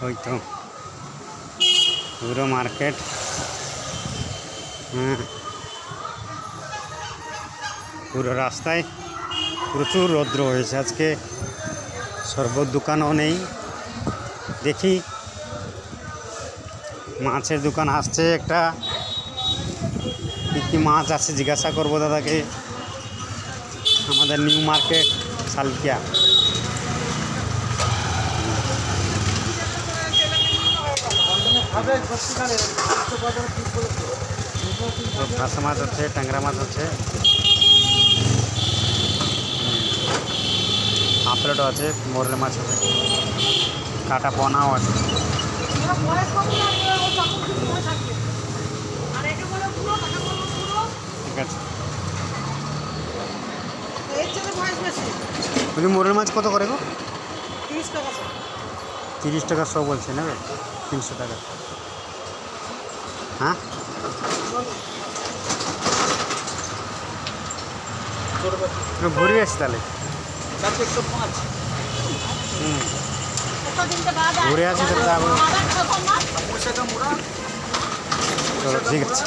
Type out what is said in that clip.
ওই তো পুরো মার্কেট। পুরো রাস্তায় প্রচুর রৌদ্র হয়েছে আজকে, শরবত দোকানও নেই। দেখি মাছের দোকান আসছে একটা, কী মাছ আছে জিজ্ঞাসা করবো দাদাকে। আমাদের নিউ মার্কেট সালকিয়া। ভাষা মাছ আছে, ট্যাংরা মাছ আছে, আপলেটও আছে, মোরলে মাছ আছে, কাটা পোনাও আছে। ঠিক আছে। মোরলে মাছ কত করে গো? 30 টাকা 100 বলছে, নেবে 300 টাকা। হ্যাঁ, ঘুরে আসি তাহলে। ঘুরে আসি তাহলে। চলো ঠিক আছে।